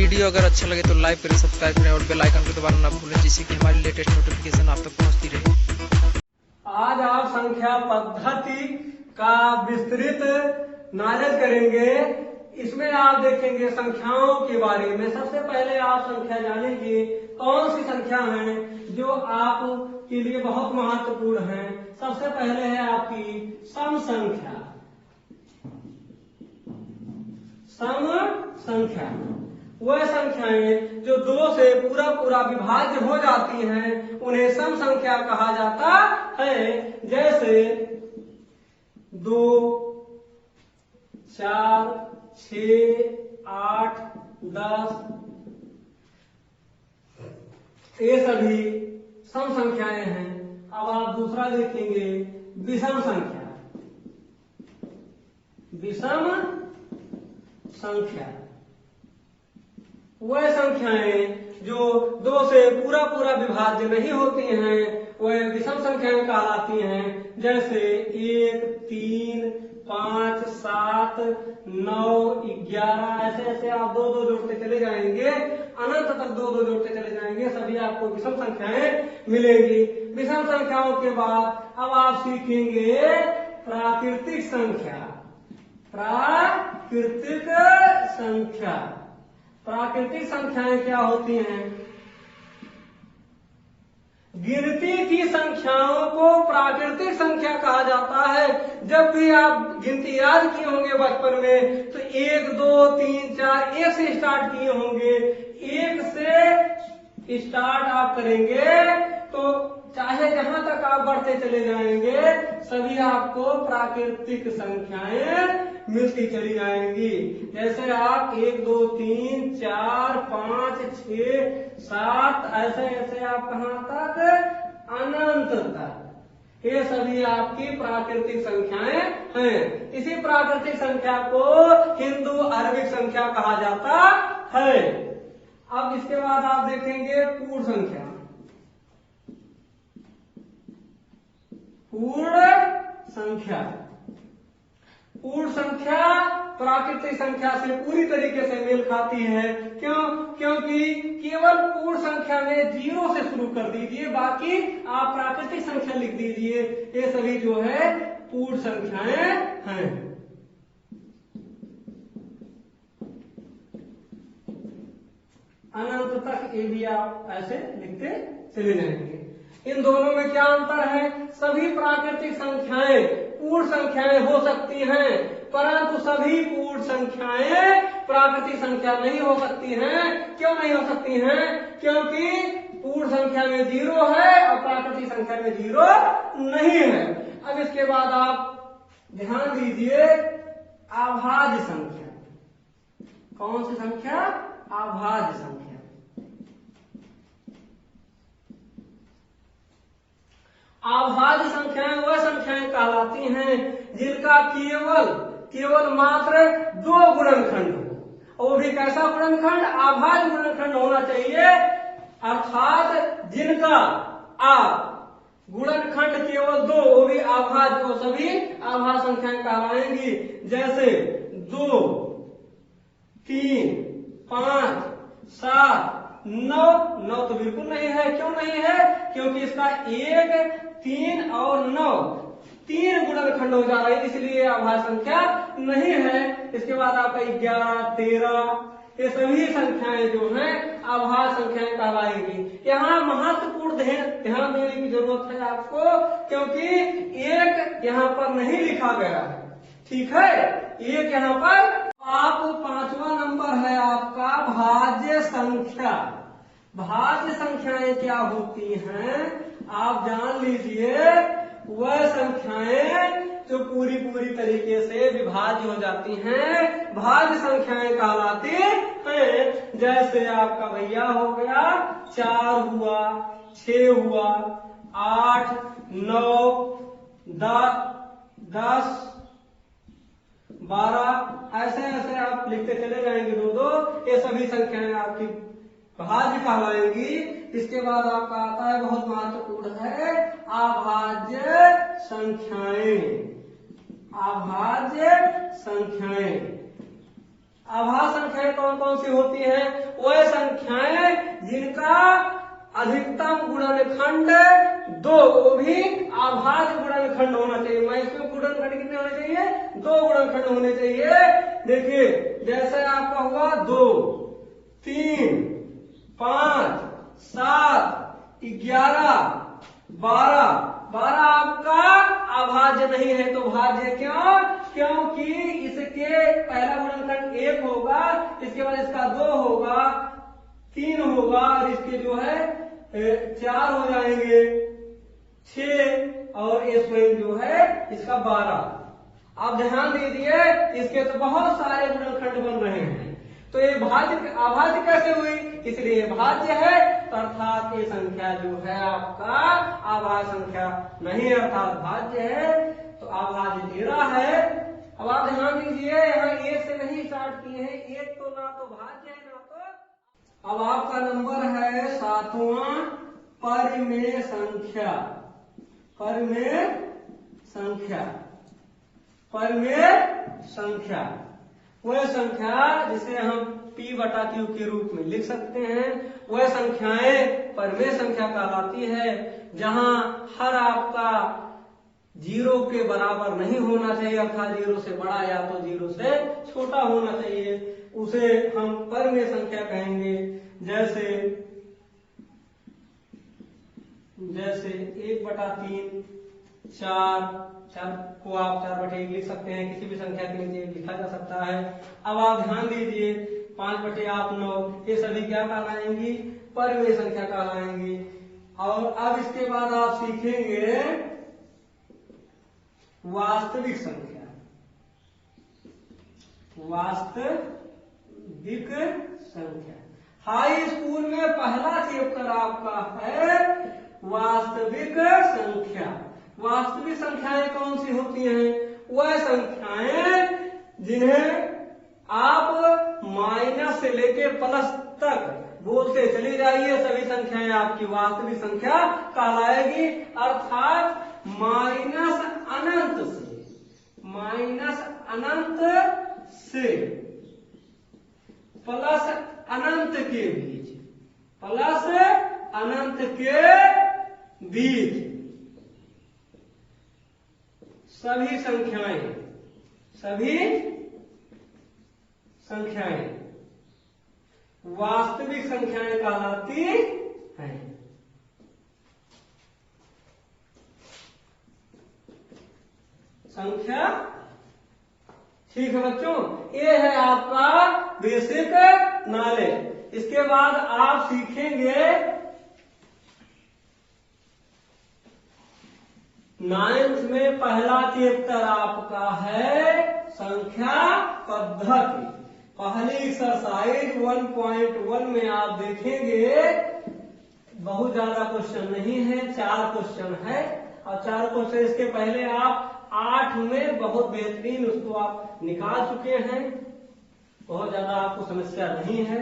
Video अगर अच्छा लगे तो लाइक करें, सब्सक्राइब करें और बेल आइकन को दबाना ना भूलें, जिससे कि हमारी लेटेस्ट नोटिफिकेशन आप तक पहुंचती रहे। आज आप संख्या पद्धति का विस्तृत नॉलेज करेंगे। इसमें आप देखेंगे संख्याओं के बारे में। सबसे पहले आप संख्या जानेंगे कौन सी संख्या है जो आपके लिए बहुत महत्वपूर्ण है। सबसे पहले है आपकी सम संख्या। सम संख्या वह संख्याएं जो दो से पूरा पूरा विभाज्य हो जाती हैं, उन्हें सम संख्या कहा जाता है। जैसे 2, 4, 6, 8, 10 ये सभी सम संख्याएं हैं। अब आप दूसरा देखेंगे विषम संख्या। विषम संख्या वह संख्याएं जो दो से पूरा पूरा विभाज्य नहीं होती हैं, वह विषम संख्याएं कहलाती हैं। जैसे 1, 3, 5, 7, 9, 11 ऐसे ऐसे आप दो दो जोड़ते चले जाएंगे, अनंत तक दो दो जोड़ते चले जाएंगे, सभी आपको विषम संख्याएं मिलेंगी। विषम संख्याओं के बाद अब आप सीखेंगे प्राकृतिक संख्या। प्राकृतिक संख्या प्राकृतिक संख्याएं क्या होती हैं? गिनती की संख्याओं को प्राकृतिक संख्या कहा जाता है। जब भी आप गिनती याद किए होंगे बचपन में तो 1, 2, 3, 4 1 से स्टार्ट किए होंगे। 1 से स्टार्ट आप करेंगे तो चाहे जहां तक आप बढ़ते चले जाएंगे, सभी आपको प्राकृतिक संख्याएं मिलती चली जाएंगी। जैसे आप 1, 2, 3, 4, 5, 6, 7 ऐसे ऐसे आप कहां तक? अनंत तक। ये सभी आपकी प्राकृतिक संख्याएं हैं। इसी प्राकृतिक संख्या को हिंदू अरबिक संख्या कहा जाता है। अब इसके बाद आप देखेंगे पूर्ण संख्या। पूर्ण संख्या पूर्ण संख्या प्राकृतिक संख्या से पूरी तरीके से मेल खाती है। क्यों? क्योंकि केवल पूर्ण संख्या में 0 से शुरू कर दीजिए, बाकी आप प्राकृतिक संख्या लिख दीजिए। ये सभी जो है पूर्ण संख्याएं हैं। अनंत तक ये भी आप ऐसे लिखते चले जाएंगे। इन दोनों में क्या अंतर है? सभी प्राकृतिक संख्याएं पूर्ण संख्याएं हो सकती हैं, परंतु सभी पूर्ण संख्याएं प्राकृतिक संख्या नहीं हो सकती हैं। क्यों नहीं हो सकती हैं? क्योंकि पूर्ण संख्या में 0 है और प्राकृतिक संख्या में 0 नहीं है। अब इसके बाद आप ध्यान दीजिए अभाज्य संख्या। कौन सी संख्या? अभाज्य संख्या। अभाज्य संख्याएं वह संख्याएं कहलाती हैं जिनका केवल मात्र 2 गुणनखंड हो। वो भी कैसा गुणनखंड? अभाज्य गुणनखंड होना चाहिए। अर्थात जिनका गुणनखंड केवल 2, वो भी अभाज्य, वो सभी अभाज्य संख्याएं कहलाएंगी। जैसे 2, 3, 5, 7, 9 तो बिल्कुल नहीं है। क्यों नहीं है? क्योंकि इसका 1, 3 और 9 3 गुणनखंड हो जा रहे हैं, इसलिए अभाज्य संख्या नहीं है। इसके बाद आपका 11, 13 ये सभी संख्याएं जो हैं अभाज्य संख्याएं कहलाएंगी। यहाँ महत्वपूर्ण ध्यान देने की जरूरत है आपको, क्योंकि 1 यहाँ पर नहीं लिखा गया है। ठीक है, 1 यहाँ पर। आप 5वां नंबर है आपका भाज्य संख्या। भाज्य संख्याएं क्या होती हैं आप जान लीजिए। वह संख्याएं जो पूरी तरीके से विभाज्य हो जाती हैं, भाज्य संख्याएं कहलाती हैं। जैसे आपका भैया हो गया 4 हुआ, 6 हुआ, 8, 9, 10, 12 ऐसे ऐसे आप लिखते चले जाएंगे 2-2। ये सभी संख्याएं आपकी भाज्य कहलाएंगी। इसके बाद आपका आता है, बहुत महत्वपूर्ण है, अभाज्य संख्याएं। अभाज्य संख्याएं आभाज्य संख्याएं कौन कौन सी होती हैं? वह संख्याएं जिनका अधिकतम गुणनखंड 2, वो भी आभाज्य गुणनखंड होना चाहिए। मैं इसमें गुणनखंड कितने होने चाहिए? 2 गुणनखंड होने चाहिए। देखिए जैसे आपका हुआ 2, 3, 5, 7, 11, 12 आपका अभाज्य नहीं है। तो भाज्य क्यों? क्योंकि इसके पहला गुणनखंड 1 होगा, इसके बाद इसका 2 होगा, 3 होगा और इसके जो है 4 हो जाएंगे, 6 और ये स्वयं जो है इसका 12। आप ध्यान दीजिए इसके तो बहुत सारे गुणनखंड बन रहे हैं। तो ये भाज्य अभाज्य कैसे हुई? इसलिए भाज्य है, तो अर्थात ये संख्या जो है आपका अभाज्य संख्या नहीं है, अर्थात भाज्य है। तो अभाज्य 13 है। अब आप ध्यान दीजिए यहाँ 1 से नहीं स्टार्ट किए हैं, 1 तो ना तो भाज्य है ना तो। अब आपका नंबर है 7वां परिमेय संख्या। परिमेय संख्या, परिमेय संख्या वह संख्या जिसे हम P/Q के रूप में लिख सकते हैं। वह संख्याएं परिमेय संख्या कहलाती है जहां हर आपका 0 के बराबर नहीं होना चाहिए, अर्थात 0 से बड़ा या तो 0 से छोटा होना चाहिए, उसे हम परिमेय संख्या कहेंगे। जैसे 1/3, 4 को आप 4/1 लिख सकते हैं, किसी भी संख्या के नीचे लिखा जा सकता है। अब आप ध्यान दीजिए 5/9 ये सभी क्या कहलाएंगी? परिमेय संख्या कहलाएंगी। और अब इसके बाद आप सीखेंगे वास्तविक संख्या। वास्तविक संख्या हाई स्कूल में पहला चैप्टर आपका है वास्तविक संख्या। वास्तविक संख्याएं कौन सी होती हैं? वह संख्याएं जिन्हें आप माइनस से लेके प्लस तक बोलते चली जाइए, सभी संख्याएं आपकी वास्तविक संख्या कहलाएगी। अर्थात माइनस अनंत से प्लस अनंत के बीच, प्लस अनंत के बीच सभी संख्याएं वास्तविक संख्याएं कहलाती हैं। संख्या ठीक है बच्चों, ये है आपका बेसिक नॉलेज। इसके बाद आप सीखेंगे 9th में पहला चैप्टर आपका है संख्या पद्धति। पहली एक्सरसाइज 1.1 में आप देखेंगे बहुत ज्यादा क्वेश्चन नहीं है, 4 क्वेश्चन है। और 4 क्वेश्चन इसके पहले आप 8 में बहुत बेहतरीन उसको आप निकाल चुके हैं, बहुत ज्यादा आपको समस्या नहीं है।